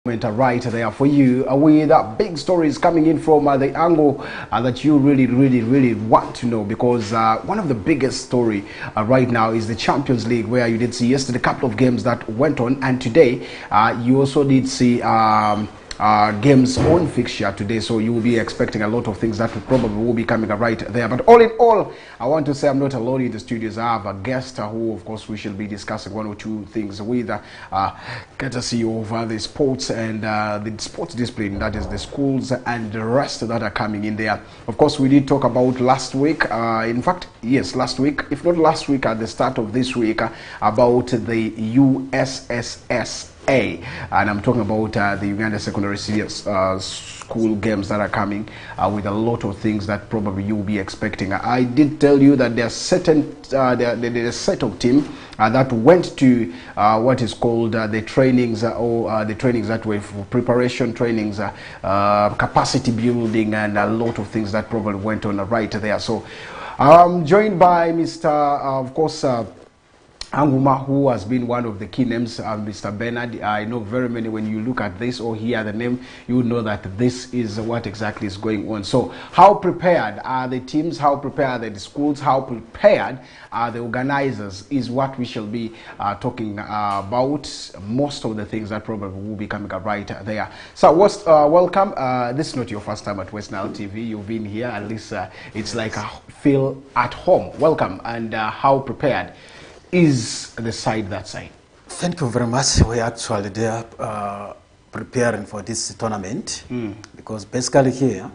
Right there for you with big stories coming in from the angle that you really want to know, because one of the biggest story right now is the Champions League, where you did see yesterday a couple of games that went on, and today you also did see games on fixture today, so you will be expecting a lot of things that will be coming right there. But all in all, I want to say I'm not alone in the studios. I have a guest who, of course, we shall be discussing one or two things with, courtesy of the sports and the sports discipline, that is the schools and the rest that are coming in there. Of course, we did talk about last week, in fact, yes, last week, if not last week, at the start of this week, about the USSS, and I'm talking about the Uganda Secondary School games that are coming with a lot of things that probably you will be expecting. I did tell you that there's certain there's a set of team that went to what is called the trainings, or the trainings that were for preparation trainings, capacity building, and a lot of things that probably went on right there. So I'm joined by Mr. Of course, Anguma, who has been one of the key names, Mr. Bernard. I know very many, when you look at this or hear the name, you know that this is what exactly is going on. So how prepared are the teams, how prepared are the schools, how prepared are the organizers is what we shall be talking about. Most of the things that probably will be coming up right there. So welcome. This is not your first time at West Nile TV. You've been here, at least it's like a feel at home. Welcome. And how prepared is the side that side? Thank you very much. We actually there preparing for this tournament, because basically here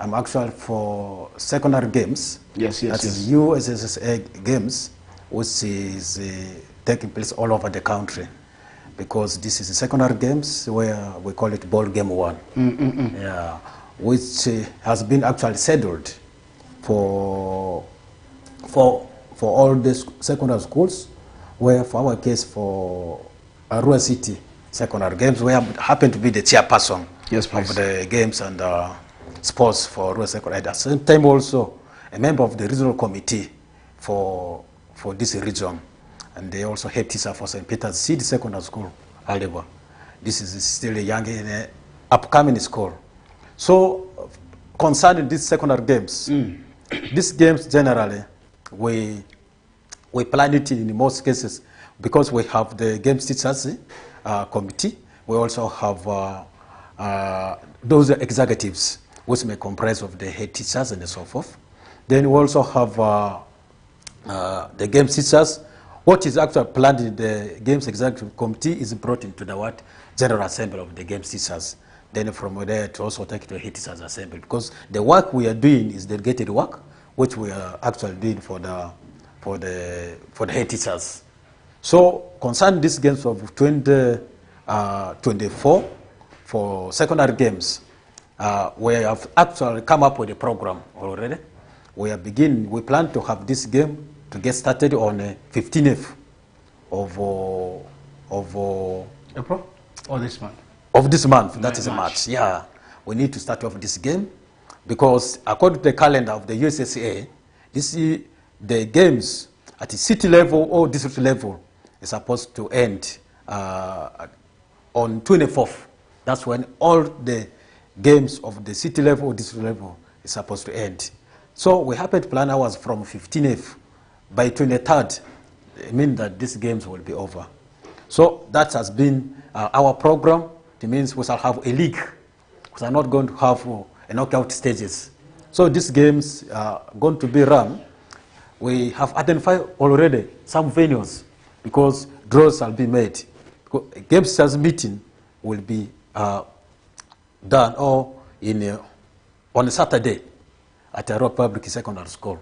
I'm actually for secondary games. Yes. That is USSSA games, which is taking place all over the country, because this is secondary games where we call it ball game 1, yeah, which has been actually scheduled for all the secondary schools, where for our case for Arua City secondary games, where I happen to be the chairperson of the games and sports for Arua Secondary. At the same time also a member of the regional committee for this region, and they also head teacher for St. Peter's City Secondary School, Aleba. This is still a young upcoming school. So concerning these secondary games, these games generally we plan it in most cases, because we have the games teachers committee. We also have those executives, which may comprise of the head teachers and so forth. Then we also have the games teachers. What is actually planned in the games executive committee is brought into the general assembly of the games teachers. Then from there to also take it to head teachers assembly, because the work we are doing is delegated work, which we are actually doing for the head teachers. So concerning these games of 2024 for secondary games, we have actually come up with a program already. We plan to have this game to get started on 15th of April or this month? Of this month, that is March. Yeah, we need to start off this game, because according to the calendar of the USSA, the games at the city level or district level is supposed to end on 24th. That's when all the games of the city level or district level is supposed to end. So we happen to plan ours from 15th. By 23rd, it means that these games will be over. So that has been our program. It means we shall have a league. We are not going to have knockout stages. So these games are going to be run. We have identified already some venues, because draws shall be made. Games teachers meeting will be done on a Saturday at Arua Public Secondary School.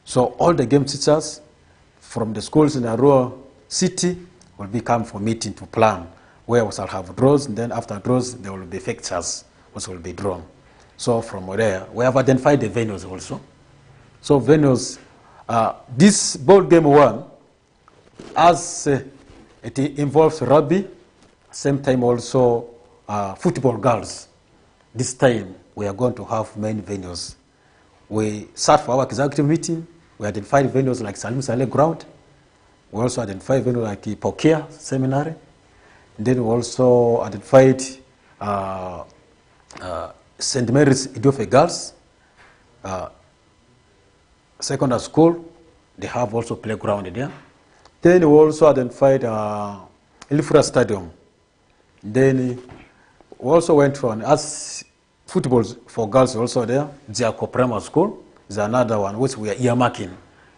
So all the game teachers from the schools in Arua City will be come for meeting to plan where we shall have draws, and then after draws there will be fixtures which will be drawn. So from there we have identified the venues also. So venues, this ball game 1, as it involves rugby, same time also football girls. This time we are going to have many venues. We sat for our executive meeting. We identified venues like Salim Saleh Ground. We also identified venues like Pokia Seminary. And then we also identified St. Mary's Idiofe Girls Secondary School. They have also playground there. Then we also identified Ilfra Stadium. Then we also went on as football for girls also there. Ziako Primary School is another one which we are earmarking,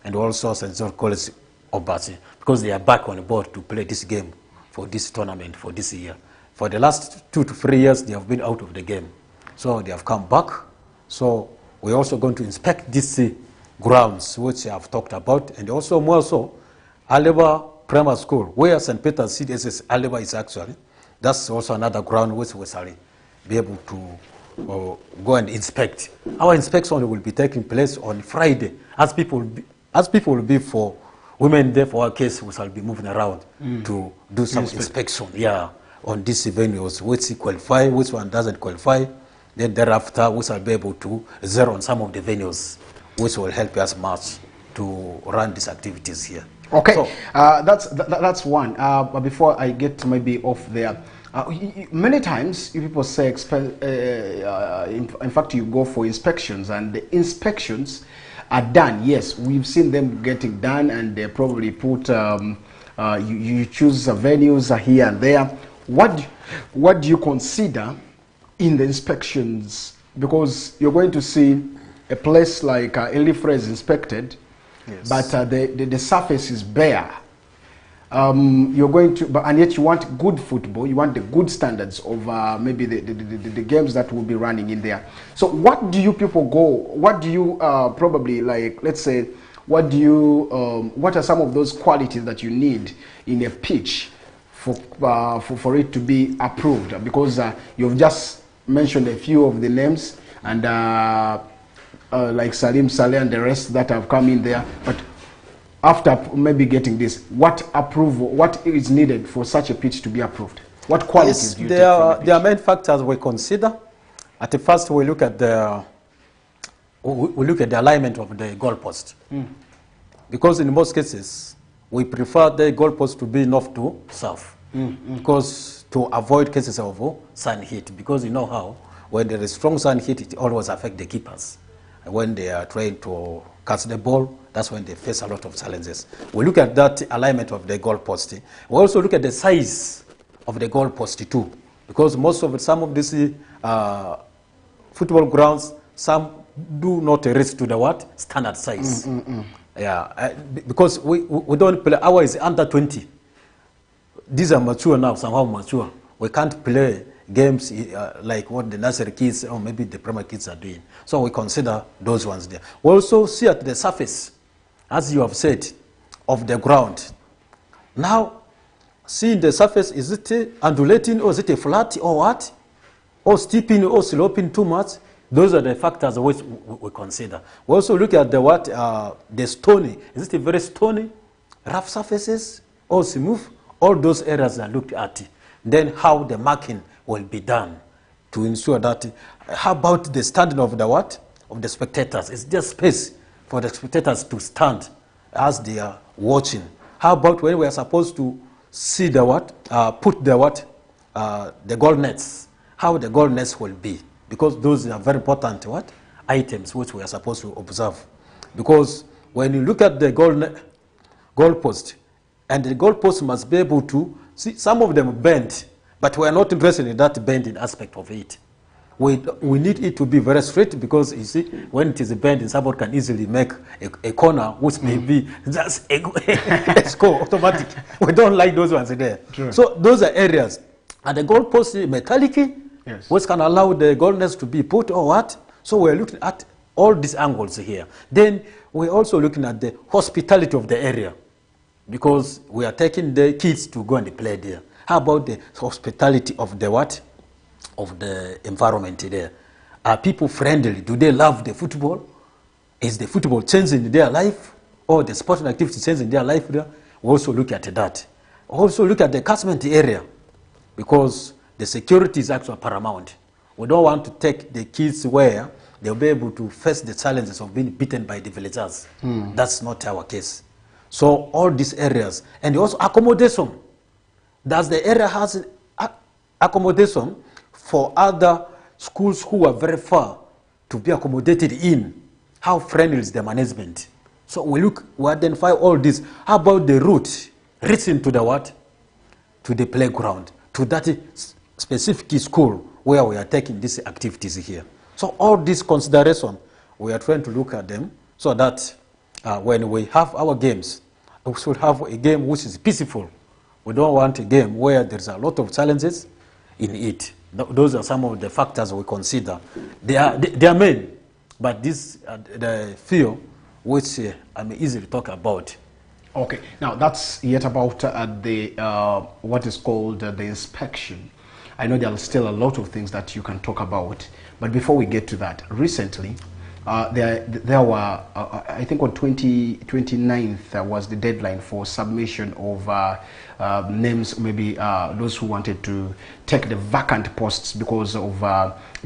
and also St. George College Obasi, because they are back on board to play this game for this tournament for this year. For the last 2 to 3 years, they have been out of the game. So they have come back. So we're also going to inspect these grounds which I have talked about, and also more so, Aleba Primary School, where St. Peter's CDSS Aleba is actually. That's also another ground which we shall be able to go and inspect. Our inspection will be taking place on Friday. As people will be for Women Day, for our case, we shall be moving around to do some inspection, on these venues, which qualify, which one doesn't qualify. Then thereafter, we shall be able to zero on some of the venues, which will help us much to run these activities here. Okay, so, that's one. But before I get maybe off there, many times you people say, in fact, you go for inspections, and the inspections are done. Yes, we've seen them getting done, and they probably put you choose venues here and there. What do you consider in the inspections? Because you're going to see a place like Ilifra is inspected, yes, but the surface is bare. You're going to, and yet you want good football. You want the good standards of maybe the games that will be running in there. So what do you people go? What do you probably, like, let's say, what do you? What are some of those qualities that you need in a pitch for it to be approved? Because you've just mentioned a few of the names, and like Salim Saleh and the rest that have come in there, but after maybe getting this, what approval, what is needed for such a pitch to be approved? What qualities do you take from the pitch? There are main factors we consider. At the first, we look at the alignment of the goalpost, because in most cases we prefer the goalpost to be north to south, because to avoid cases of sun heat. Because you know how when there is strong sun heat, it always affects the keepers. And when they are trying to catch the ball, that's when they face a lot of challenges. We look at that alignment of the goalpost. We also look at the size of the goalpost too, because some of these football grounds, some do not reach to the standard size. Yeah, because we don't play. Ours is under 20. These are mature now, somehow mature. We can't play games like what the nursery kids or maybe the primary kids are doing. So we consider those ones there. We also see at the surface, as you have said, of the ground. Now, seeing the surface, is it undulating or is it a flat or what? Or steeping or sloping too much? Those are the factors which we consider. We also look at the stony. Is it a very stony, rough surfaces or smooth? All those areas are looked at. Then how the marking will be done to ensure that. How about the standing of the spectators? Is there space for the spectators to stand as they are watching? How about when we are supposed to see put the goal nets? How the goal nets will be? Because those are very important items which we are supposed to observe. Because when you look at the goal post, and the goal post must be able to see, some of them bend, but we are not interested in that bending aspect of it. We need it to be very straight, because you see, when it is bending, someone can easily make a corner which may be just a score automatic. We don't like those ones there. True. So those are areas. And the goal post is metallic, yes, which can allow the goal nets to be put or what. So we're looking at all these angles here. Then we're also looking at the hospitality of the area, because we are taking the kids to go and play there. How about the hospitality of the environment there? Are people friendly? Do they love the football? Is the football changing their life, or the sporting activity changing their life there? We also look at that. Also look at the catchment area, because the security is actually paramount. We don't want to take the kids where they'll be able to face the challenges of being beaten by the villagers. That's not our case. So all these areas, and also accommodation. Does the area has accommodation for other schools who are very far to be accommodated in. How friendly is the management? So we identify all this. How about the route reaching to the what? To the playground, to that specific school where we are taking these activities here. So all these considerations, we are trying to look at them so that when we have our games, we should have a game which is peaceful. We don't want a game where there's a lot of challenges in it. Those are some of the factors we consider. They are main, but these are the few which I may easily talk about. Okay, now that's yet about the what is called the inspection. I know there are still a lot of things that you can talk about, but before we get to that, recently there were, I think on 29th was the deadline for submission of names, maybe those who wanted to take the vacant posts because of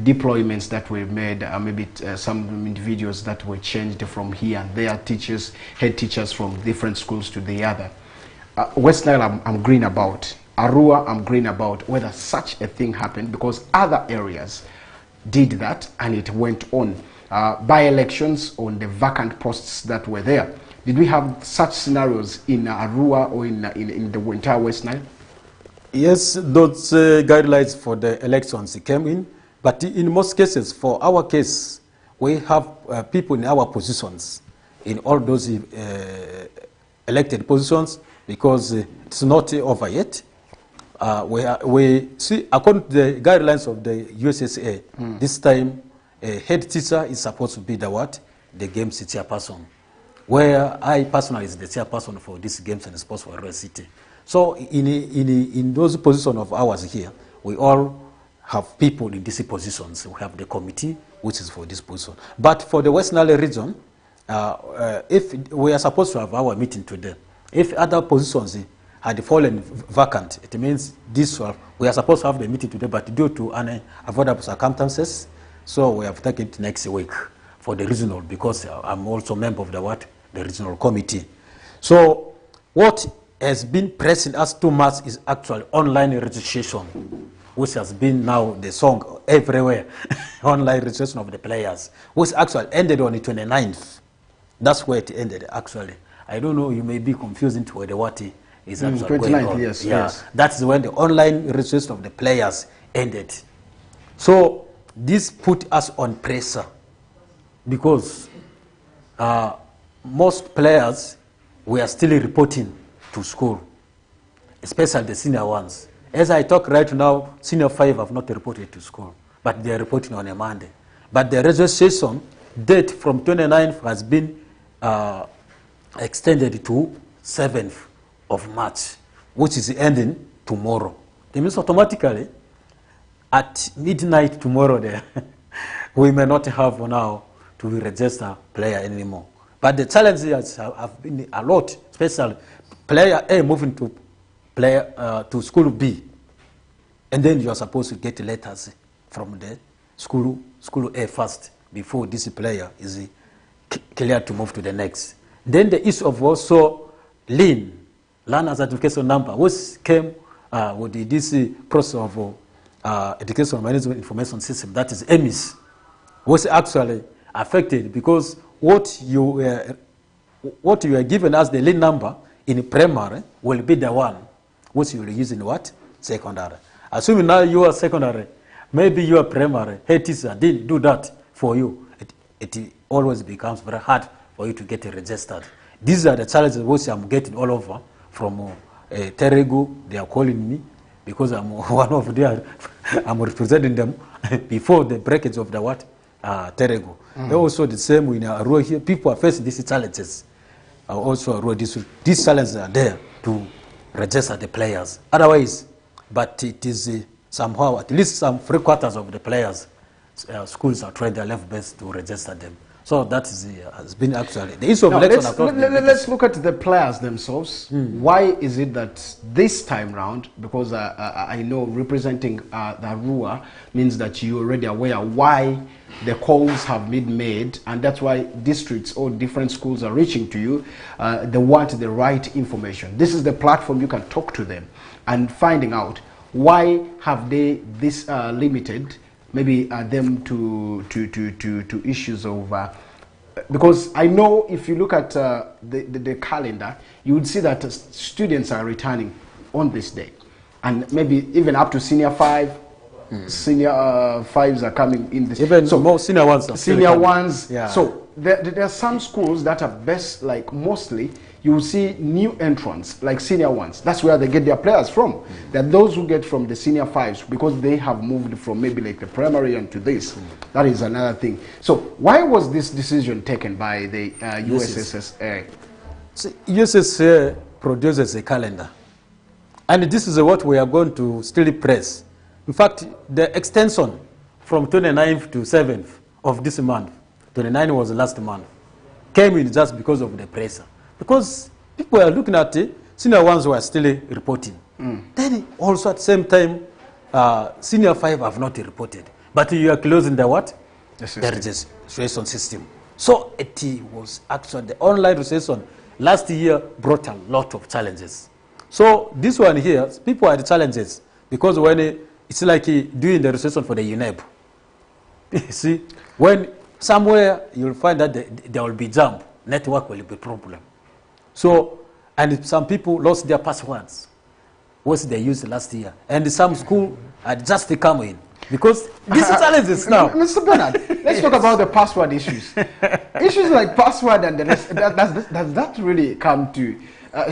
deployments that were made, maybe some individuals that were changed from here and there, teachers, head teachers from different schools to the other. West Nile I'm green about, Arua I'm green about whether such a thing happened, because other areas did that and it went on. By-elections on the vacant posts that were there. Did we have such scenarios in Arua or in the entire West Nile? Yes, those guidelines for the elections came in, but in most cases, for our case, we have people in our positions, in all those elected positions, because it's not over yet. We see, according to the guidelines of the USSA, this time a head teacher is supposed to be the what? The games chairperson. Where I personally is the chairperson for these games and sports for Arua City. So in those positions of ours here, we all have people in these positions. We have the committee, which is for this position. But for the West Nile region, if we are supposed to have our meeting today, if other positions had fallen vacant, it means this one, we are supposed to have the meeting today, but due to unavoidable circumstances, so we have taken it next week for the regional, because I'm also a member of the regional committee. So what has been pressing us too much is actually online registration, which has been now the song everywhere. Online registration of the players, which actually ended on the 29th. That's where it ended, actually. I don't know, you may be confusing to where the what is actually 29th, going on. Yes, yeah, yes. That's when the online registration of the players ended. So this put us on pressure, because most players were still reporting to school, especially the senior ones. As I talk right now, senior 5 have not reported to school, but they are reporting on a Monday. But the registration date from 29th has been extended to 7th of March, which is ending tomorrow. It means automatically at midnight tomorrow there, we may not have now to register player anymore. But the challenges have been a lot, especially player A moving to player to school B, and then you are supposed to get letters from the school A first before this player is cleared to move to the next. Then the issue of also learner's education number, which came with this process of Educational Management Information System, that is EMIS, was actually affected, because what you are given as the lead number in primary will be the one which you will use in what? Secondary. Assuming now you are secondary, maybe you are primary, head teacher didn't do that for you. It always becomes very hard for you to get registered. These are the challenges which I'm getting all over from Terego. They are calling me because I'm one of them. I'm representing them before the breakage of the what? Terego. Also the same in Arua here. People are facing these challenges. Also Arua, these challenges are there to register the players. Otherwise, but it is somehow, at least some 3/4 of the players, schools are trying their level best to register them. So that is has been actually the issue of now, election. Let's look at the players themselves. Why is it that this time round, because I know representing the Arua means that you're already aware why the calls have been made, and that's why districts or different schools are reaching to you. They want the right information. This is the platform you can talk to them and finding out why have they this limited maybe them to issues of because I know if you look at the calendar, you would see that students are returning on this day, and maybe even up to senior 5. Senior fives are coming in this. Even so, more senior ones. Senior ones. Yeah. So there are some schools that are best, like mostly you will see new entrants, like senior ones. That's where they get their players from. There are those who get from the senior fives because they have moved from maybe like the primary and to this. That is another thing. So why was this decision taken by the USSSA? See, USSSA produces a calendar, and this is what we are going to still press. In fact, the extension from 29th to 7th of this month, 29 was last month, came in just because of the pressure. Because people were looking at it, senior ones were still reporting. Then also at the same time, senior 5 have not reported. But you are closing the what? The registration system. So it was actually the online registration last year brought a lot of challenges. So this one here, people had challenges because when it's like doing the registration for the UNEB. See, when somewhere you'll find that there will be jump, network will be problem. So, and some people lost their passwords, what they used last year. And some school had just come in. Because these challenges now. Mr. Bernard, let's talk about the password issues. Issues like password and the rest, does that really come to...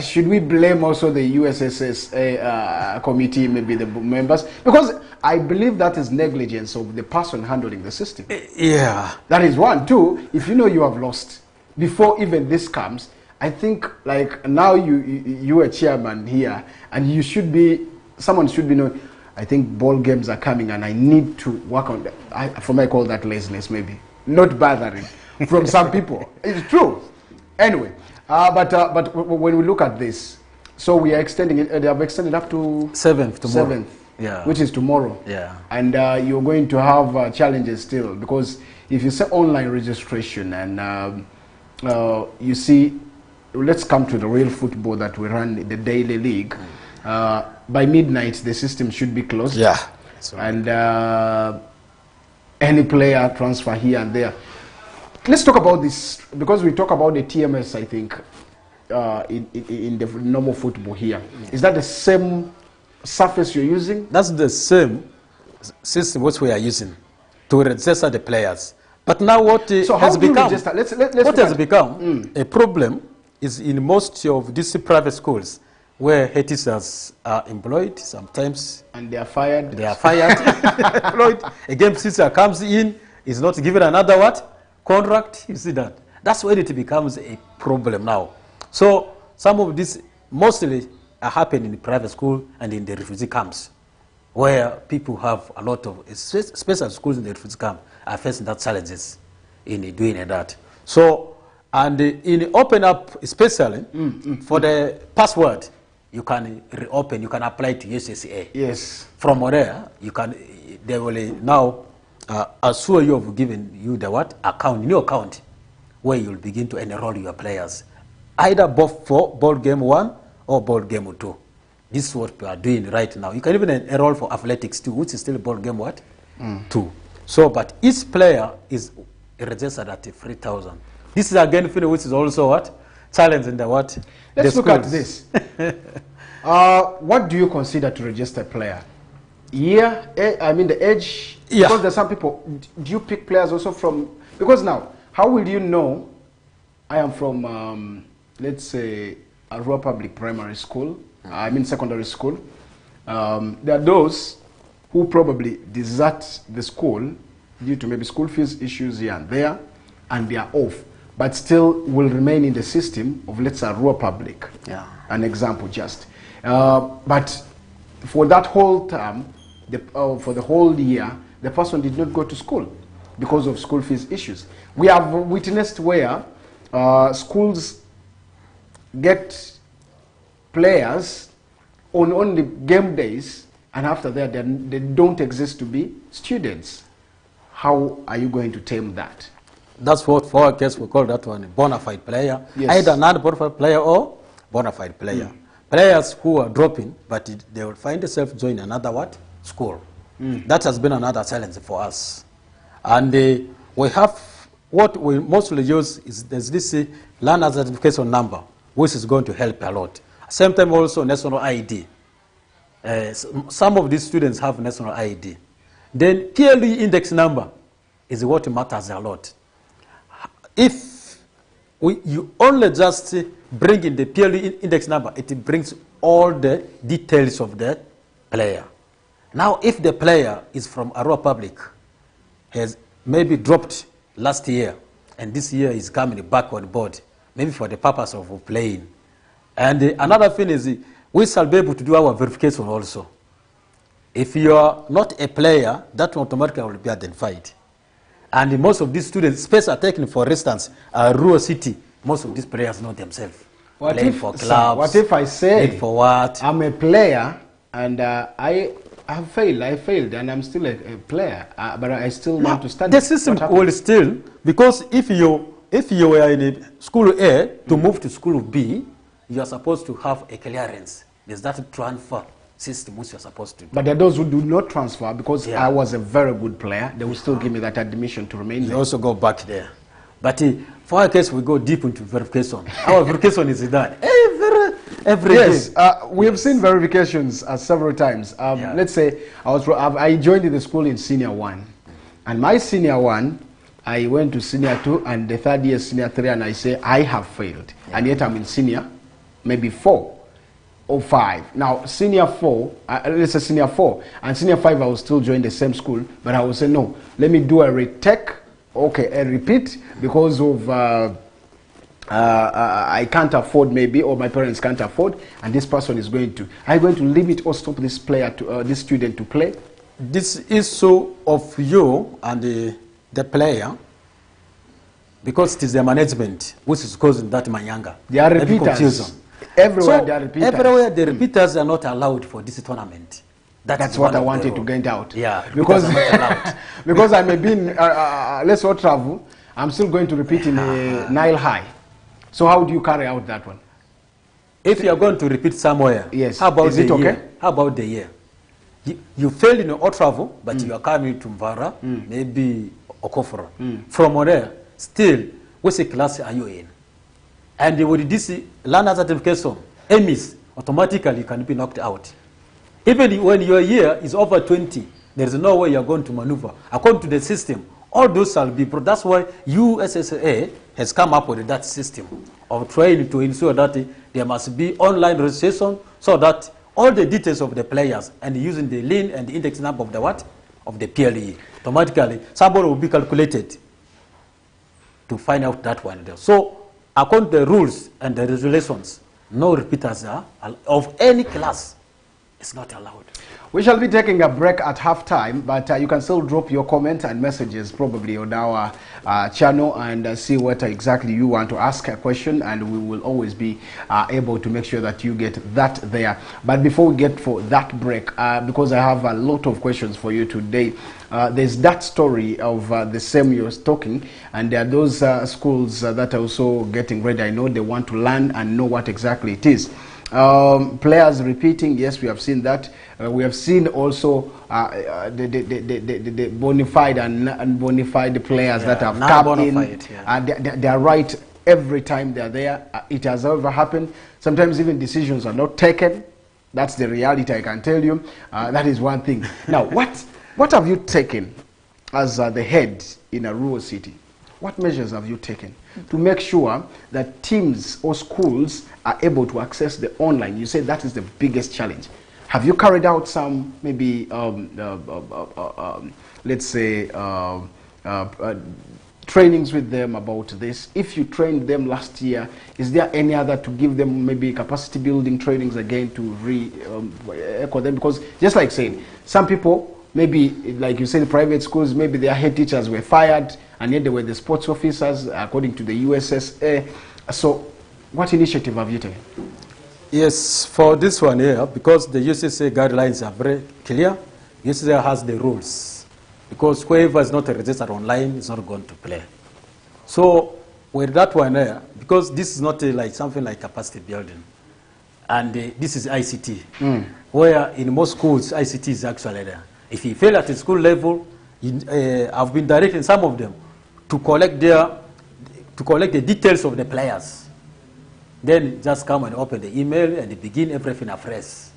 should we blame also the USSSA committee, maybe the members? Because I believe that is negligence of the person handling the system. Yeah. That is one. Two, if you know you have lost, before even this comes, I think like now you are chairman here, and you should be, someone should be knowing, I think ball games are coming and I need to work on that. For me, I call that laziness maybe. Not bothering from some people. It's true. Anyway. But when we look at this, so we are extending it. They have extended up to 7th tomorrow. 7th, yeah, which is tomorrow. Yeah, and you're going to have challenges still because if you say online registration and you see, let's come to the real football that we run, the daily league. By midnight, the system should be closed. Yeah, right. And any player transfer here and there. Let's talk about this because we talk about the TMS, I think, in the normal football here. Is that the same surface you're using? That's the same system which we are using to register the players. But now what has become, what has become a problem is in most of these private schools where head teachers are employed sometimes. And they are fired. They are fired, employed. A game teacher comes in, is not given another what? Contract, you see that. That's when it becomes a problem now. So some of this mostly are happening in private school and in the refugee camps, where people have a lot of special schools in the refugee camp are facing that challenges in doing that. So, and in open up, especially for the password, you can reopen, you can apply to USSSA. Yes. From there, you can, they will now assure you of giving you the what? Account, new account, where you'll begin to enroll your players. Either both for ball game 1 or ball game 2. This is what we are doing right now. You can even enroll for athletics too, which is still ball game what? 2. So, but each player is registered at 3,000. This is again, which is also what? Challenge in the what? Let's look at this. What do you consider to register a player? Year, I mean the age, yeah. Because there's some people, do you pick players also from, because now, how will you know I am from, let's say, a rural public primary school, I mean secondary school. There are those who probably desert the school due to maybe school fees issues here and there, and they are off, but still will remain in the system of, let's say, rural public. Yeah. An example just. But for that whole term, for the whole year, the person did not go to school because of school fees issues. We have witnessed where schools get players on only game days, and after that they don't exist to be students. How are you going to tame that? That's what for our case we call that one a bona fide player. Yes. Either non-bona fide player or bona fide player. players who are dropping, but they will find themselves join another what? School. That has been another challenge for us. And we have, what we mostly use is there's this learner's identification number, which is going to help a lot. Same time also national ID. Some of these students have national ID. Then PLE index number is what matters a lot. If you only just bring in the PLE index number, it brings all the details of the player. Now, if the player is from Arua Public, has maybe dropped last year, and this year is coming back on board, maybe for the purpose of playing. And another thing is, we shall be able to do our verification also. If you are not a player, that automatically will be identified. And most of these students, space are taken, for instance, Rural City, most of these players know themselves. What Playing if, for clubs, sir, what if I say, for what? I'm a player and I have failed, and I'm still a player, but I still want to study. The system will still, because if you were in school A to move to school B, you are supposed to have a clearance. There's that transfer system which you're supposed to do. But there are those who do not transfer because Yeah. I was a very good player. They will still give me that admission to remain You there. also go back there. But for our case, we go deep into verification. Our verification is done every Yes, day. we have seen verifications several times. Yeah. Let's say I joined the school in senior 1, and my senior 1, I went to senior 2 and the third year senior 3, and I say I have failed, and yet I'm in senior maybe 4 or 5. Now senior 4, let's say senior 4 and senior 5, I will still join the same school, but I will say no, let me do a retake, okay, a repeat, because of I can't afford maybe, or my parents can't afford, and this person is going to, are you going to limit or stop this player to this student to play? This issue of you and the player, because it is the management which is causing that manyanga. They are Maybe repeaters. confusion. Everywhere So, they are repeaters. everywhere the repeaters are not allowed for this tournament. That's what I wanted to get out. Yeah, because repeaters are not allowed. because I may be in, let's all travel, I'm still going to repeat in Nile High. So how do you carry out that one? If you are going to repeat somewhere, Yes. How about Is the it okay? year? How about the year? You failed in all travel, but you are coming to Mvara, maybe Okofora. From there, still, which class are you in? And with this learner certification, EMIS, automatically you can be knocked out. Even when your year is over 20, there is no way you are going to maneuver. According to the system, all those shall be, that's why USSA has come up with that system of trying to ensure that there must be online registration, so that all the details of the players and using the lien and the index number of the what? Of the PLE. Automatically, somebody will be calculated to find out that one there. So, according to the rules and the regulations, no repeaters are of any class is not allowed. We shall be taking a break at halftime, but you can still drop your comments and messages probably on our channel and see what exactly you want to ask a question, and we will always be able to make sure that you get that there. But before we get for that break, because I have a lot of questions for you today, there's that story of the same you're talking, and there are those schools that are also getting ready. I know they want to learn and know what exactly it is. Players repeating, yes, we have seen that. We have seen also the bona fide and unbonafide players that have come in. They are right every time they are there. It has ever happened. Sometimes even decisions are not taken. That's the reality, I can tell you. That is one thing. Now, what have you taken as the head in a rural city? What measures have you taken to make sure that teams or schools are able to access the online? You said that is the biggest challenge. Have you carried out some maybe, let's say, trainings with them about this? If you trained them last year, is there any other to give them maybe capacity building trainings again to echo them? Because just like saying, some people, maybe, like you said, private schools, maybe their head teachers were fired, and yet they were the sports officers, according to the USSA. So, what initiative have you taken? Yes, for this one here, because the USSA guidelines are very clear, USSA has the rules. Because whoever is not registered online is not going to play. So, with that one here, because this is not like something like capacity building, and this is ICT, where in most schools ICT is actually there. If you fail at the school level, I've been directing some of them to collect the details of the players. Then just come and open the email and begin everything afresh.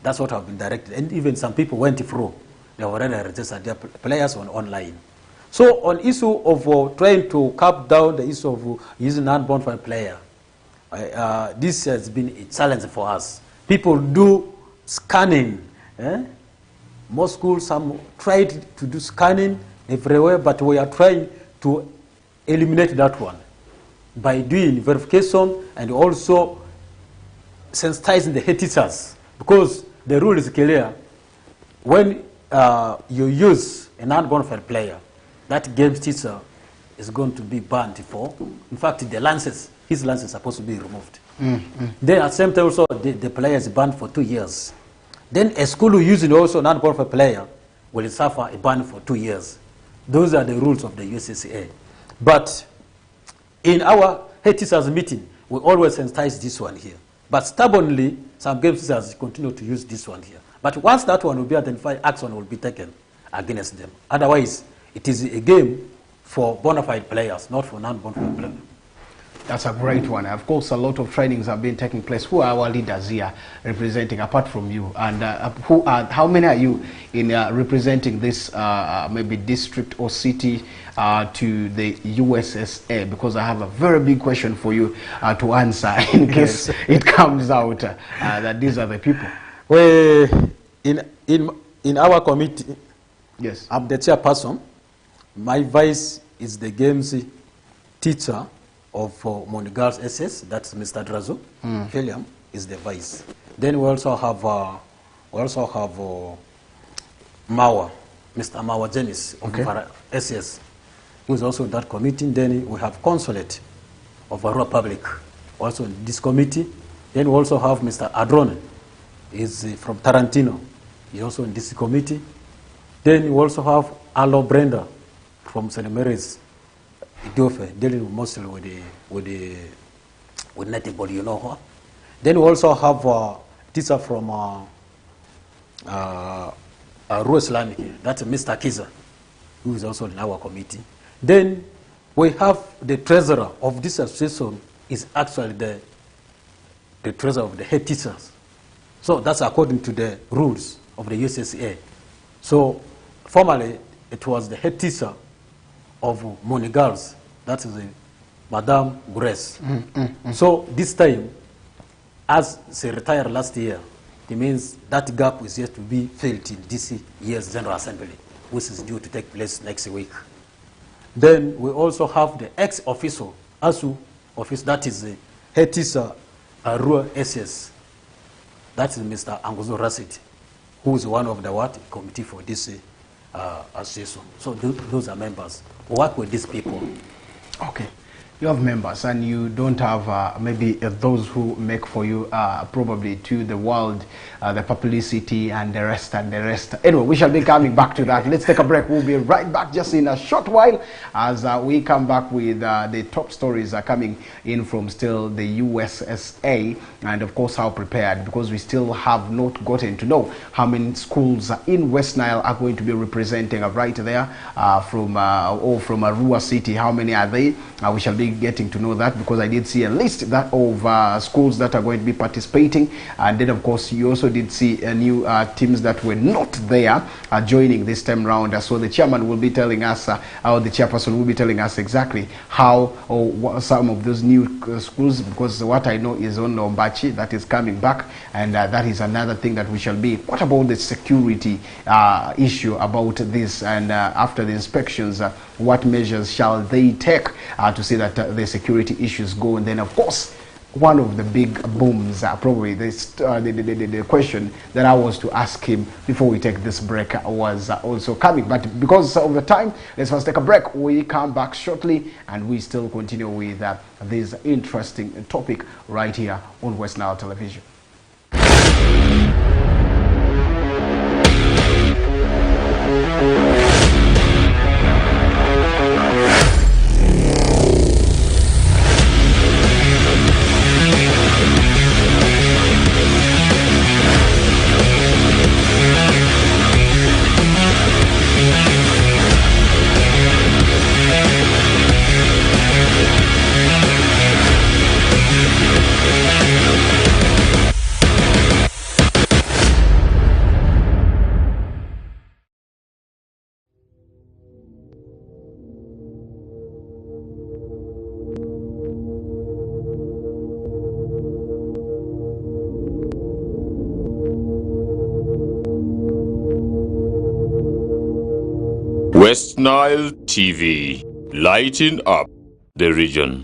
That's what I've been directed. And even some people went through. They already registered their players online. So on issue of trying to cap down the issue of using non-bonafide player, this has been a challenge for us. People do scanning. Most schools, some tried to do scanning everywhere, but we are trying to eliminate that one by doing verification and also sensitizing the head teachers, because the rule is clear. When you use a non-bonafide player, that game teacher is going to be banned for. In fact, his license is supposed to be removed. Then at the same time also, the player is banned for 2 years. Then a school who uses also non-bonafide player will suffer a ban for 2 years. Those are the rules of the USSA. But in our head teachers meeting, we always sensitize this one here. But stubbornly, some game teachers continue to use this one here. But once that one will be identified, action will be taken against them. Otherwise, it is a game for bona fide players, not for non-bonafide players. That's a great one. Of course, a lot of trainings have been taking place. Who are our leaders here representing, apart from you? And how many are you in representing this maybe district or city to the USSA? Because I have a very big question for you to answer in case it comes out that these are the people. Well, in our committee, yes, I'm the chairperson. My vice is the games teacher of Monigals SS, that's Mr. Drazo. William is the vice. Then we also have Mawa, Mr. Mawa Janis of SS, who is also in that committee. Then we have Consulate of Arua Public, also in this committee. Then we also have Mr. Adron, is from Tarantino, he's also in this committee. Then we also have Alo Brenda from St. Mary's Idiofe, dealing mostly with netball, you know her. Then we also have a teacher from Rua Islamic, that's Mr. Kiza, who is also in our committee. Then we have the treasurer of this association is actually the treasurer of the head teachers. So that's according to the rules of the USSA. So formerly, it was the head teacher of Monigals, that is Madame Grace. So this time, as she retired last year, it means that gap is yet to be filled in this year's General Assembly, which is due to take place next week. Then we also have the ex-official, ASU office, that is the head teacher Arua SS. That is Mr. Anguzo Rasid, who is one of the committee for this association. So those are members. We work with these people. Okay. You have members and you don't have maybe those who make for you probably to the world the publicity and the rest and the rest. Anyway, we shall be coming back to that. Let's take a break. We'll be right back just in a short while as we come back with the top stories are coming in from still the USSA and of course how prepared, because we still have not gotten to know how many schools in West Nile are going to be representing right there from Arua City. How many are they? We shall be getting to know that, because I did see a list that of schools that are going to be participating, and then of course you also did see new teams that were not there joining this time round. So the chairman will be telling us, or the chairperson will be telling us exactly how or what some of those new schools, because what I know is on Ombachi that is coming back, and that is another thing that we shall be. What about the security issue about this, and after the inspections, what measures shall they take to see that the security issues go? And then of course one of the big booms, probably the question that I was to ask him before we take this break was also coming, but because of the time, let's first take a break. We come back shortly and we still continue with this interesting topic right here on West Nile Television. West Nile TV, lighting up the region.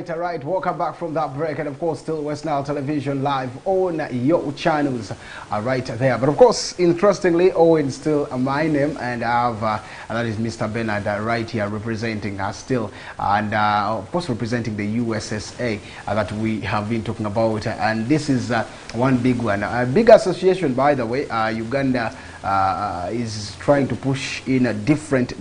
All right, welcome back from that break, and of course still West Nile Television live on your channels right there. But of course, interestingly, Owen still my name, and I have that is Mr. Bernard right here representing us still, and of course representing the USSA that we have been talking about, and this is one big one, a big association, by the way. Uganda is trying to push in different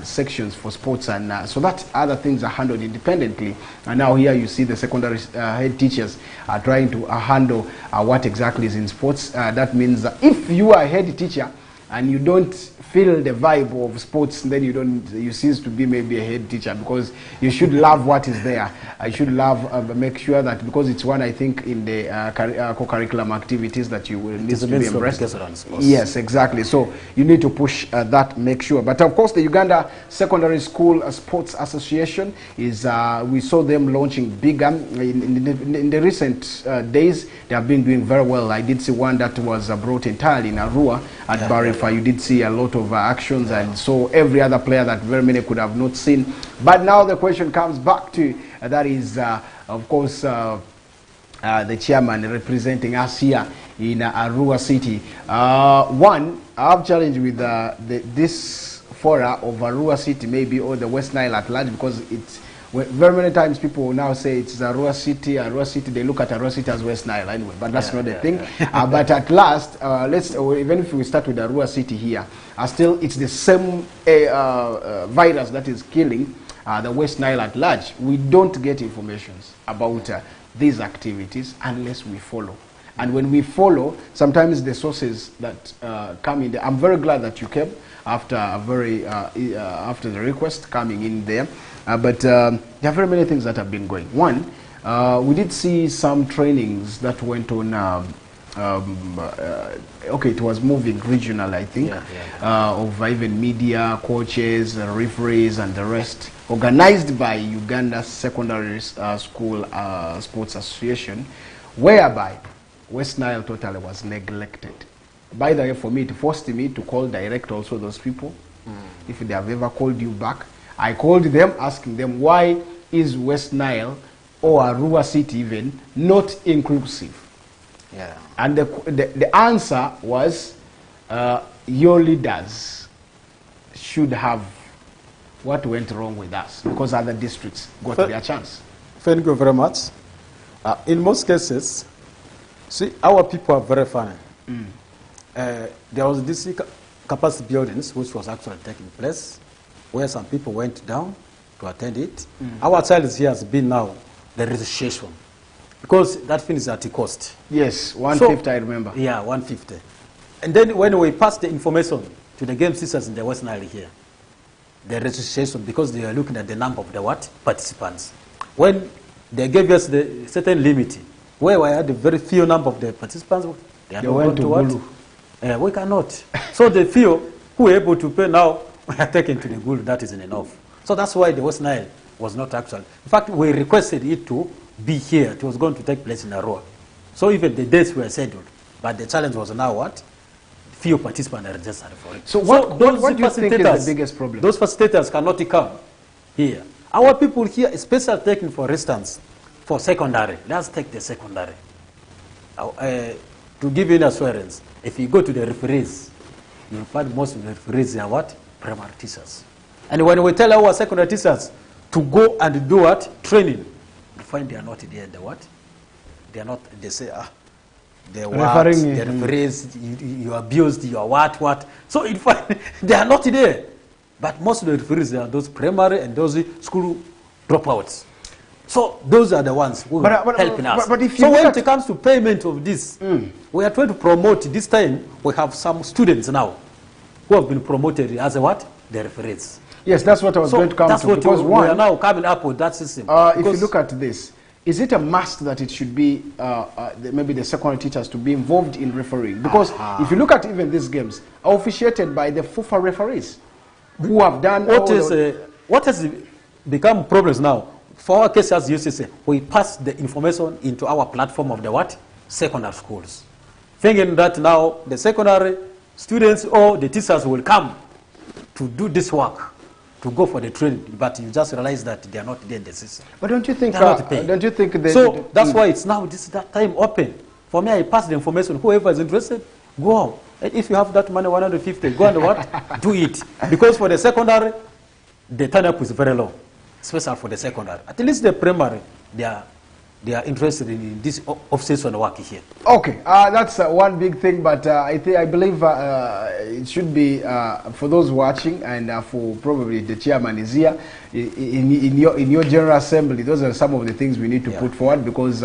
sections for sports, and so that other things are handled independently. And now here you see the secondary head teachers are trying to handle what exactly is in sports. That means that if you are a head teacher and you don't feel the vibe of sports, then you cease to be maybe a head teacher, because you should love what is there. I should love make sure that, because it's one, I think, in the co-curriculum activities that you will need to be embraced. Yes, exactly. So you need to push that, make sure. But of course, the Uganda Secondary School Sports Association is, we saw them launching bigger in the recent days. They have been doing very well. I did see one that was brought entirely in Arua at Barifa. You did see a lot of actions, and so every other player that very many could have not seen. But now the question comes back to that is of course the chairman representing us here in Arua City. One, I've challenged with this fora of Arua City, maybe, or the West Nile at large, because it's very many times people now say it's Arua City, they look at Arua City as West Nile anyway, but that's not the thing. But at last, even if we start with Arua City here, still it's the same virus that is killing the West Nile at large. We don't get information about these activities unless we follow. And when we follow, sometimes the sources that come in there. I'm very glad that you came after after the request coming in there. But there are very many things that have been going. One, we did see some trainings that went on. Okay, it was moving regional, I think, of even media, coaches, referees, and the rest, organized by Uganda Secondary School Sports Association, whereby West Nile totally was neglected. By the way, for me, it forced me to call direct also those people, if they have ever called you back. I called them, asking them, why is West Nile or Arua City even not inclusive? Yeah. And the answer was, your leaders should have what went wrong with us, because other districts got their chance. Thank you very much. In most cases, see, our people are very funny. There was this capacity buildings which was actually taking place, where some people went down to attend it. Our challenge here has been now the registration, because that thing is at a cost. Yes, 150, I remember. Yeah, 150. And then when we passed the information to the game sisters in the West Nile here, the registration, because they are looking at the number of the participants. When they gave us the certain limit, where we had a very few number of the participants, they went to what? We cannot. So the few who are able to pay now, we are taken to the Gulu. That isn't enough. So that's why the West Nile was not actual. In fact, we requested it to be here. It was going to take place in Arua. So even the dates were scheduled. But the challenge was now what? Few participants are registered for it. So what do you think is the biggest problem? Those facilitators cannot come here. Our people here, especially taking, for instance, for secondary. Let's take the secondary. To give you an assurance, if you go to the referees, you'll find most of the referees are what? Primary teachers. And when we tell our secondary teachers to go and do what? Training, we find they are not there. The what? They are not, they say, the referees, you abused, you are what. So in fact, they are not there. But most of the referees are those primary and those school dropouts. So those are the ones who are helping us. But if you so when it comes to payment of this, we are trying to promote. This time we have some students now who have been promoted as a what? The referees. Yes, that's what I was going to come that's to. What because we are now coming up with that system. If you look at this, is it a must that it should be maybe the secondary teachers to be involved in refereeing? Because if you look at even these games, are officiated by the FUFA referees who have done what has become problems now? For our case as UCC, we pass the information into our platform of the what? Secondary schools. Thinking that now the secondary students or the teachers will come to do this work, to go for the training, but you just realize that they are not there in the system. But don't you think? Don't you think? So that's why it's now that time open. For me, I pass the information. Whoever is interested, go out. And if you have that money, 150, go and what? Do it. Because for the secondary, the turn-up is very low, especially for the secondary. At least the primary, they are interested in this off-season work here. Okay, that's one big thing, but I believe it should be for those watching and for probably the chairman is here in your general assembly. Those are some of the things we need to put forward because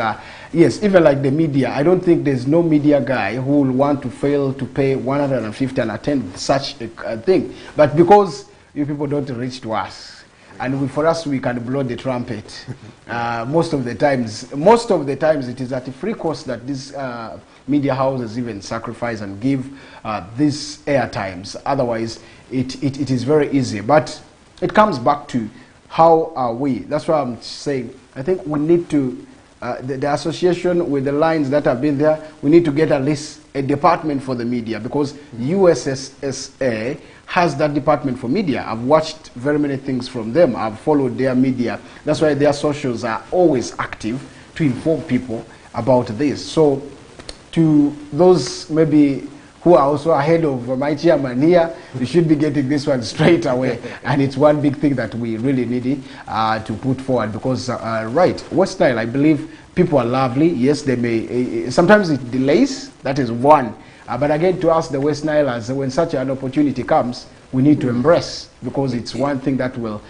yes, even like the media, I don't think there's no media guy who will want to fail to pay 150 and attend such a thing. But because you people don't reach to us. And for us, we can blow the trumpet. Most of the times, it is at a free cost that these media houses even sacrifice and give these air times. Otherwise, it is very easy. But it comes back to how are we. That's why I'm saying, I think we need to, the association with the lines that have been there, we need to get at least a department for the media because USSSA has that department for media. I've watched very many things from them. I've followed their media. That's why their socials are always active to inform people about this. So to those maybe who are also ahead of my chairman here, you should be getting this one straight away. And it's one big thing that we really need to put forward because, right, West Nile, I believe people are lovely. Yes, they may, sometimes it delays, that is one. But again, to us, the West Nilers, when such an opportunity comes, we need to embrace because it's one thing that will,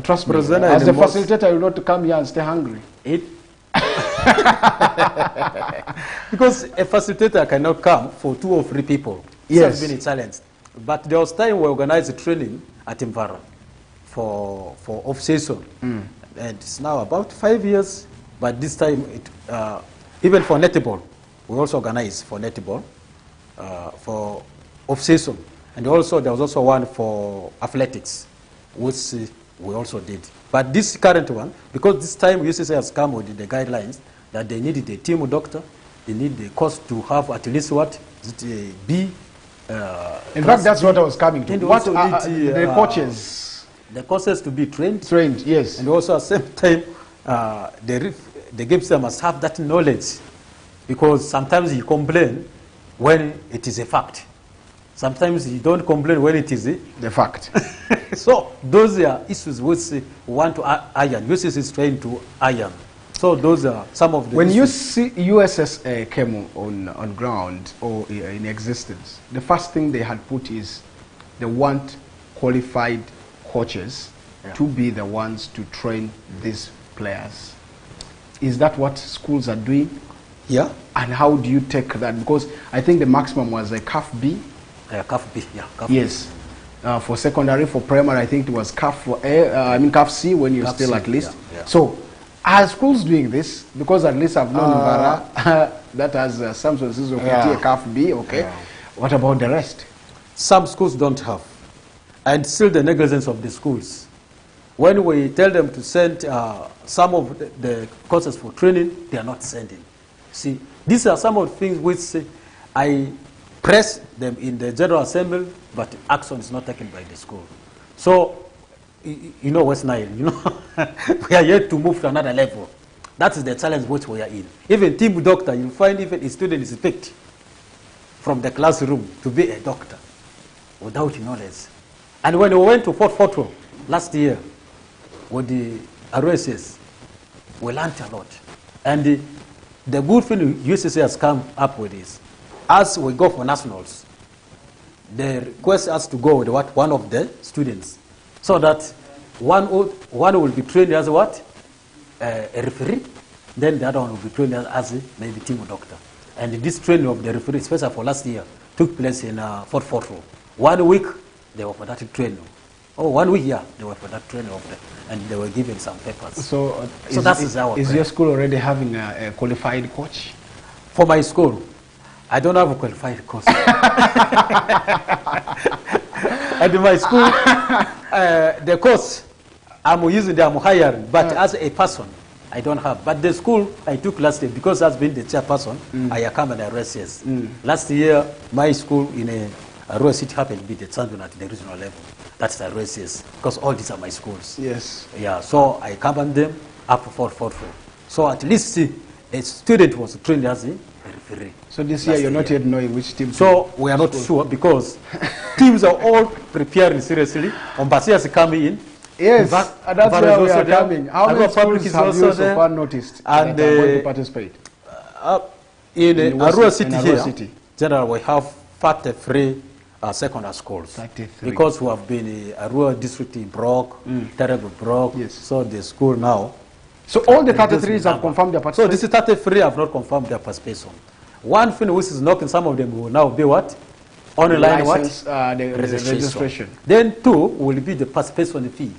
trust me, as a facilitator, you will not come here and stay hungry. Because a facilitator cannot come for 2 or 3 people. Yes. It's been a challenge. But there was time we organized a training at Imvara for off-season. And it's now about 5 years, but this time, even for netball, we also organized for netball, for off-season. And also, there was also one for athletics, which we also did. But this current one, because this time UCC has come with the guidelines that they needed a team doctor, they need the course to have at least what? B. In fact, that's what I was coming to. What are the coaches? The coaches to be trained. Trained, yes. And also at the same time, the games must have that knowledge. Because sometimes you complain when it is a fact. Sometimes you don't complain when it is the fact. So those are issues which we want to iron. UCC is trying to iron. So those are some of the When issues. you see USSA came on ground or in existence, the first thing they had put is they want qualified coaches to be the ones to train these players. Is that what schools are doing? Yeah. And how do you take that? Because I think the maximum was a CAF B. CAF B, yeah. CAF yes. For secondary, for primary, I think it was CAF A. CAF C when you're still at least. Yeah. So, are schools doing this? Because at least I've known Vara that has Samson Sizo CAF B. Okay. Yeah. What about the rest? Some schools don't have, and still the negligence of the schools. When we tell them to send some of the courses for training, they are not sending. See, these are some of the things which I press them in the General Assembly, but action is not taken by the school. So, you know West Nile, you know, we are yet to move to another level. That is the challenge which we are in. Even team doctor, you find even a student is picked from the classroom to be a doctor without knowledge. And when we went to Fort Fortune last year with the RSS, we learned a lot. And the good thing UCC has come up with is, as we go for nationals, they request us to go with what? One of the students, so that one will be trained as what? a referee, then the other one will be trained as a maybe team doctor. And this training of the referee, especially for last year, took place in Fort Fortress. 1 week, they were for that training. Oh, 1 week, yeah, they were for that training of them, and they were given some papers. So is your school already having a qualified coach? For my school, I don't have a qualified coach. At my school, the coach I'm using, I'm hiring, but as a person, I don't have. But the school I took last year, because I've been the chairperson, I accompanied the RSS. Last year, my school in Arua City happened to be the champion at the regional level. That's the RSS, because all these are my schools. Yes. Yeah, so I accompanied them up for 4-4. So at least a student was trained as a referee. So this year you're not yet knowing which team. So we are not sure, because teams are all preparing seriously. Ombasi is coming in. Yes, that's where we are coming. How many schools have you so far noticed and that are going to participate? In Arua City here, generally we have 33 secondary schools. 33. Because we have been in Arua district broke, terrible broke. Yes. So the school now. So all the 33s have confirmed their participation? So this is 33 have not confirmed their participation. One thing which is knocking, some of them will now be what? Online license, what? The registration. Then 2 will be the participation fee.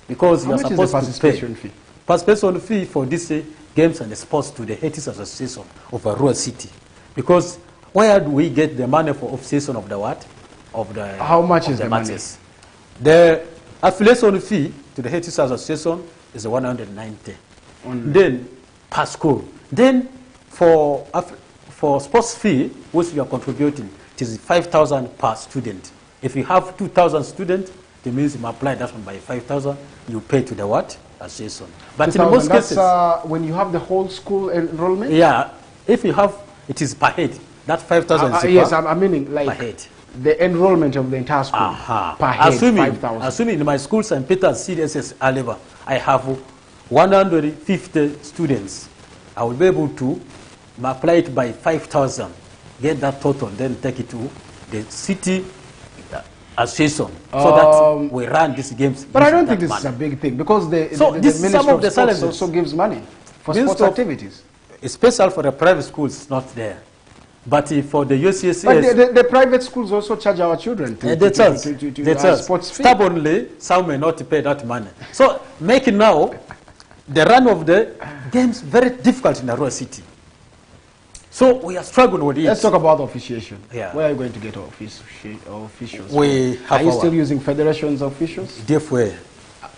Because you are supposed to pay. Fee? Participation fee for these games and sports to the Heritage Association of Arua City. Because where do we get the money for association of the what? Of the How much is the matches? The affiliation fee to the Heritage Association is 190. Then per school. Then for sports fee, which you are contributing, it is 5,000 per student. If you have 2,000 students, it means you multiply that one by 5,000, you pay to the what? Association. But in most cases, when you have the whole school enrollment? Yeah, if you have, it is per head. That 5,000 is yes, I'm meaning like per head. The enrollment of the entire school per head, 5,000. Assuming in my school, St. Peter's CDSS A-level, I have 150 students. I will be able to multiply it by 5,000, get that total, then take it to the city association, so that we run these games. But I don't think this is a big thing, because the Ministry of Sports also gives money for sports activities. It's special for the private schools, not there. But for the UCSS... But the private schools also charge our children to sports fee. Stubbornly, some may not pay that money. So making now the run of the games very difficult in Arua City. So we are struggling with it. Let's talk about officiation. Yeah. Where are you going to get officials? Are you still using federations officials? DFA.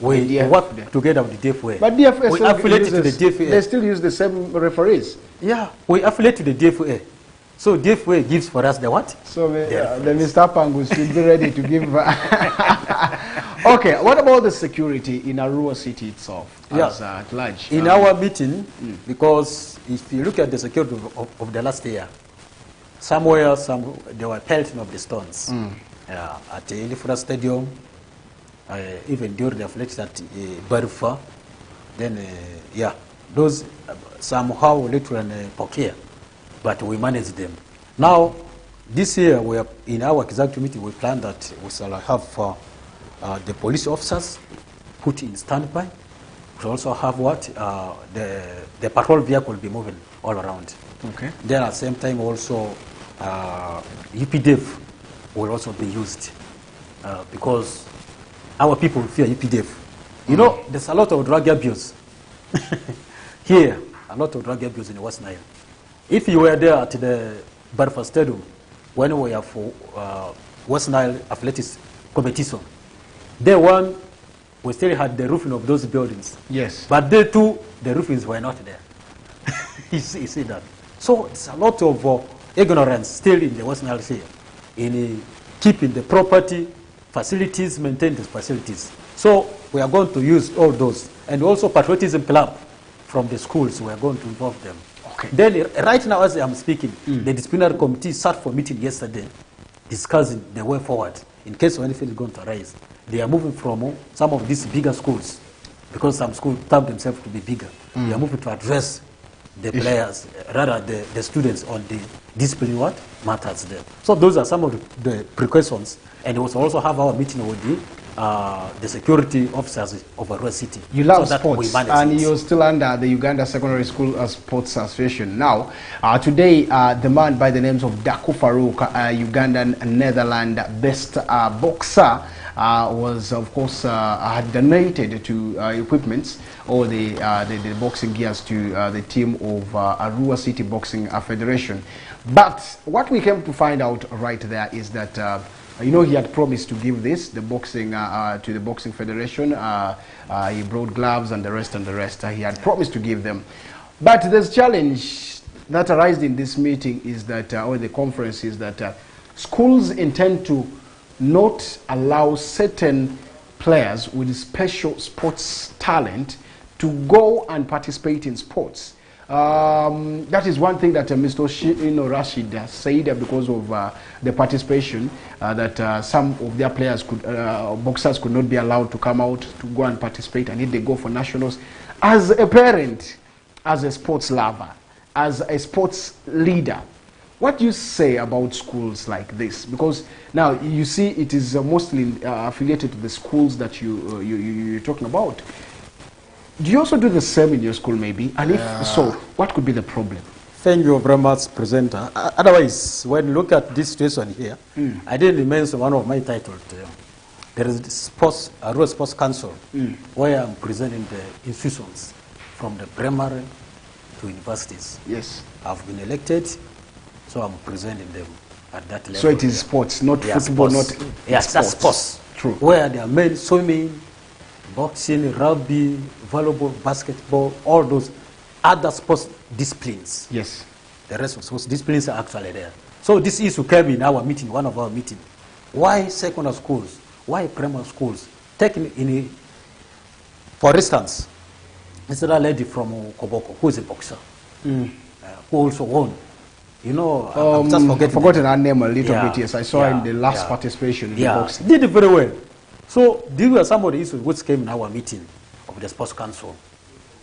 We work together with the DFA. But DFA we affiliate to the DFA. They still use the same referees. Yeah, we affiliate to the DFA. So DFA gives for us the what? So the Mr. Pangus should be ready to give. Okay, what about the security in Arua City itself, as at large? In our meeting, because if you look at the security of the last year, somewhere they were pelting of the stones. At the Elifra Stadium, even during the athletics at Barifa, then those somehow little and Pokia, but we managed them. Now, this year we are in our executive meeting. We plan that we shall have the police officers put in standby. We also have what the patrol vehicle will be moving all around. Okay. Then at the same time also UPDF will also be used because our people fear UPDF. You know, there's a lot of drug abuse here. A lot of drug abuse in West Nile. If you were there at the Barifa Stadium when we have West Nile Athletics competition, day one we still had the roofing of those buildings. Yes. But day two, the roofings were not there. you see that. So it's a lot of ignorance still in the West Nile here in keeping the property, facilities, maintain the facilities. So we are going to use all those. And also patriotism club from the schools, we are going to involve them. Okay. Then right now as I'm speaking, the disciplinary committee sat for meeting yesterday discussing the way forward in case anything is going to arise. They are moving from some of these bigger schools because some schools term themselves to be bigger. They are moving to address the players, rather the students on the discipline matters there. So those are some of the precautions. And we also have our meeting with the the security officers of Arua City. You love so sports, and you're still under the Uganda Secondary School Sports Association. Now, today, the man by the names of Daku Farouk, Ugandan Netherlands best boxer, was, of course, had donated to equipments or the boxing gears to the team of Arua City Boxing Federation. But what we came to find out right there is that you know, he had promised to give this, the boxing, to the Boxing Federation. He brought gloves and the rest and the rest. He had promised to give them. But this challenge that arose in this meeting is that, or the conference is that schools intend to not allow certain players with special sports talent to go and participate in sports. That is one thing that Mr. Rashid said because of the participation that some of their players could, boxers could not be allowed to come out to go and participate, and if they go for nationals. As a parent, as a sports lover, as a sports leader, what do you say about schools like this? Because now you see it is mostly affiliated to the schools that you're talking about. Do you also do the same in your school, maybe? And if so, what could be the problem? Thank you very much, presenter. Otherwise, when you look at this situation here, I didn't mention one of my titles. There is the Arua Sports Council, where I'm presenting the institutions from the primary to universities. Yes. I've been elected, so I'm presenting them at that level. So it is sports, not football, sports. not yes, that's sports. True. Where there are men swimming, boxing, rugby, volleyball, basketball, all those other sports disciplines. Yes. The rest of sports disciplines are actually there. So this issue came in our meeting, one of our meetings. Why secondary schools? Why primary schools? Taking in, for instance, this other lady from Koboko, who is a boxer, who also won. You know, I'm just forgotten her name a little bit. Yes, I saw in the last participation in the boxing. Did it very well. So these were some of the issues which came in our meeting of the Sports Council.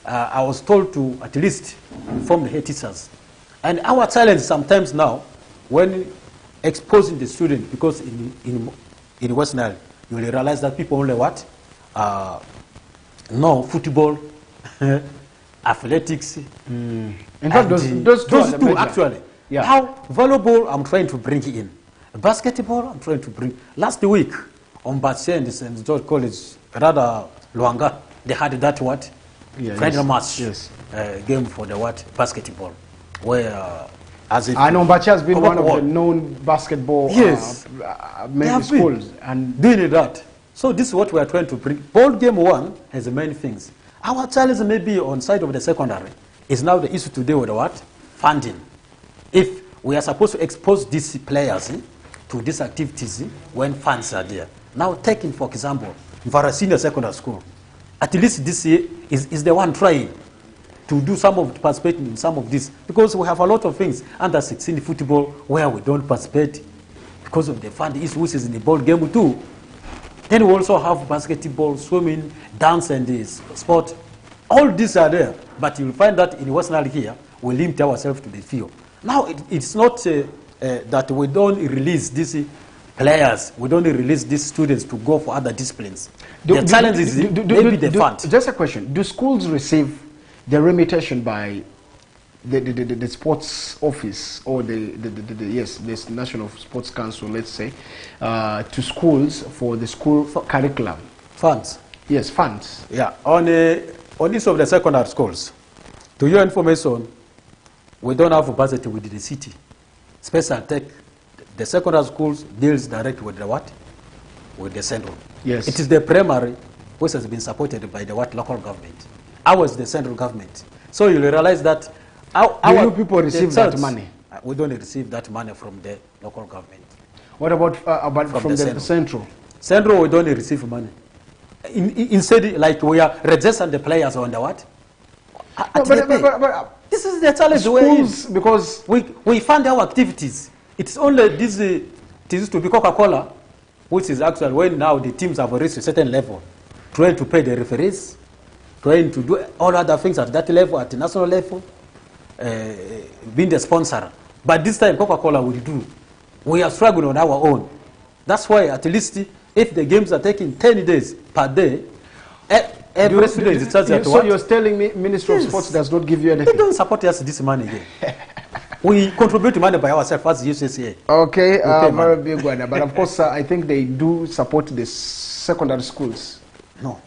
I was told to at least inform the head teachers. And our challenge sometimes now, when exposing the student, because in West Nile, you will realize that people only what? Know football, athletics. In fact, those two actually. Yeah. Now, volleyball, I'm trying to bring in. Basketball, I'm trying to bring. Last week, on Batshe and St. George College, rather Luanga, they had that what? Friendly match game for the what? Basketball. Where, as if... I know Batshe has been one of the known basketball main schools. And doing that. So this is what we are trying to bring. Ball game one has many things. Our challenge maybe on side of the secondary is now the issue today with what? Funding. If we are supposed to expose these players to these activities when funds are there. Now taking, for example, Mvara Senior Secondary School, at least this year is the one trying to do some of participating in some of this, because we have a lot of things under 16 football where we don't participate because of the fund issue, which is in the ball game too. Then we also have basketball, swimming, dance, and sport. All these are there, but you'll find that in West Nile here, we limit ourselves to the field. Now, it's not that we don't release these players, we don't release these students to go for other disciplines. The challenge is maybe the fund. Just a question. Do schools receive the remuneration by the sports office or this National Sports Council, let's say, to schools for the school curriculum? Funds? Yes, funds. Yeah. On this of the secondary schools, to your information, we don't have a budget with the city. Special Tech, the secondary schools deals direct with the what? With the central. Yes. It is the primary which has been supported by the what? Local government. Ours, the central government. So you'll realize that our people receive that money. We don't receive that money from the local government. What about from the central? Central, we don't receive money. Instead, like we are registering the players on the what? But this is the challenge. Schools, because we fund our activities. It's only this. It used to be Coca-Cola, which is actually when now the teams have reached a certain level, trying to pay the referees, trying to do all other things at that level, at the national level, being the sponsor. But this time Coca-Cola will do. We are struggling on our own. That's why at least If the games are taking 10 days per day, every student is charged at So what? you're telling me Ministry of Sports does not give you They anything? don't support us this money again. We contribute money by ourselves as UCCA. Okay, man. very big one. But of course, I think they do support the secondary schools. No.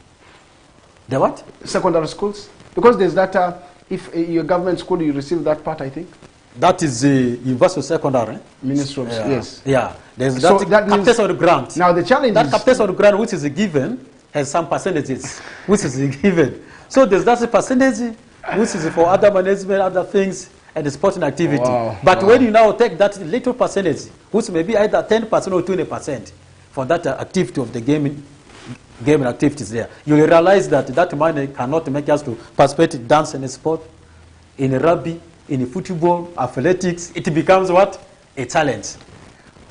The what? Secondary schools? Because there's that, if your government school, you receive that part, I think. That is the universal secondary. Ministry of, yes. Yeah. There's So that, that means- captain's grant. Now the challenge That is... captain's grant which is given has some percentages which is given. So there's that percentage which is for other management, other things, and the sporting activity. Wow, But wow. when you now take that little percentage, which may be either 10% or 20% for that activity of the gaming activities there, you will realize that that money cannot make us to participate in dance and sport, in rugby, in football, athletics. It becomes what? A talent.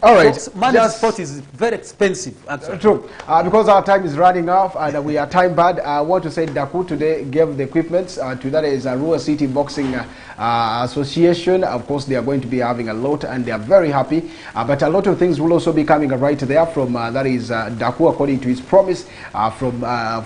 All right. So managed sport is very expensive, actually. True. Because our time is running off and we are time bad, I want to say Daku today gave the equipment to that is Arua City Boxing Association. Of course, they are going to be having a lot and they are very happy. But a lot of things will also be coming right there from that is Daku according to his promise. Of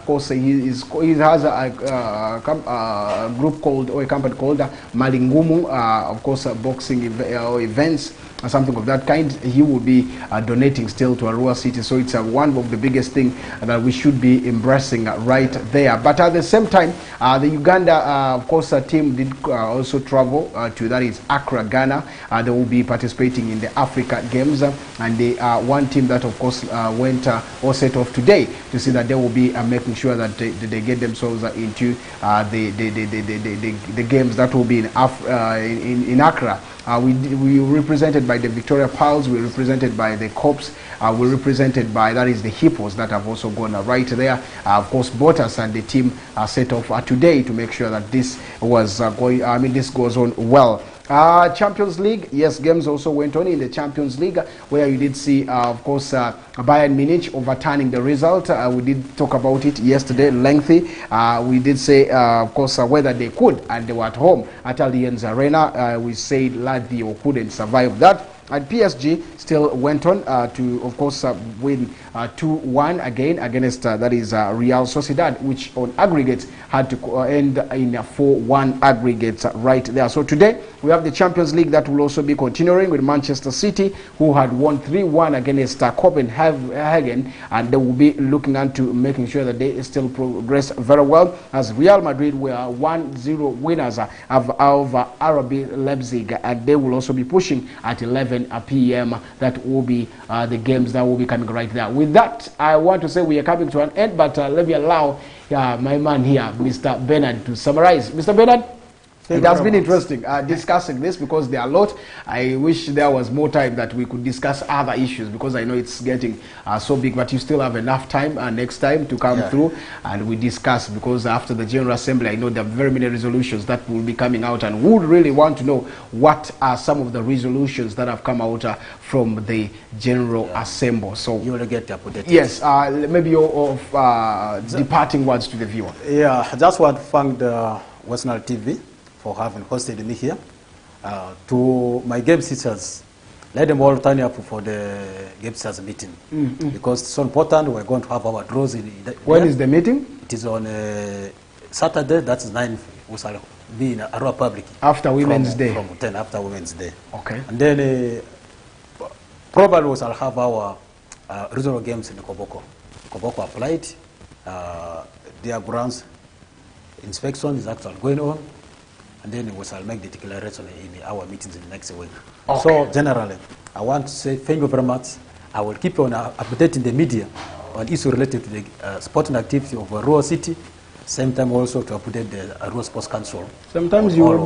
course, he has a group called, or a company called Malingumu, of course, boxing events. Something of that kind. He will be donating still to Arua City, so it's one of the biggest thing that we should be embracing right there. But at the same time, the Uganda, of course, team did also travel to that is Accra, Ghana. They will be participating in the Africa Games, and they are one team that, of course, went or set off today to see that they will be making sure that they get themselves into the games that will be in Accra. We represented by the Victoria Pals, we represented by the Cops, we represented by, that is the Hippos that have also gone right there. Of course, Bottas and the team are set off today to make sure that this was this goes on well. Champions League, yes, games also went on in the Champions League, where you did see, of course, Bayern Munich overturning the result. We did talk about it yesterday, lengthy. We did say, of course, whether they could, and they were at home at Allianz Arena. We said Lazio couldn't survive that. And PSG still went on to, of course, win 2-1 again against, that is Real Sociedad, which on aggregate had to end in a 4-1 aggregate right there. So today we have the Champions League that will also be continuing with Manchester City, who had won 3-1 against Copenhagen, and they will be looking into making sure that they still progress very well, as Real Madrid were 1-0 winners of RB Leipzig, and they will also be pushing at 11 p.m. That will be the games that will be coming right there. With that, I want to say we are coming to an end, but let me allow my man here, Mr. Bernard, to summarize. Mr. Bernard? It has been interesting discussing this, because there are a lot. I wish there was more time that we could discuss other issues, because I know it's getting so big, but you still have enough time next time to come through and we discuss, because after the General Assembly, I know there are very many resolutions that will be coming out, and we would really want to know what are some of the resolutions that have come out from the General Assembly. So You will get updated. yes, maybe your departing words to the viewer. Yeah, I just want to thank the Western TV for having hosted me here. To my game sisters, let them all turn up for the game sisters meeting, because it's so important. We're going to have our draws in When is the meeting? It is on Saturday, that's 9th. We shall be in Arua Public. After Women's Day. From 10 after Women's Day. Okay. And then probably we shall have our regional games in Koboko. Koboko applied. Their grounds inspection is actually going on. And then we shall make the declaration in our meetings in the next week. Okay. So generally, I want to say thank you very much. I will keep on updating the media on issues related to the sporting activity of Arua City. Same time also to update the Arua Sports Council. Sometimes you will be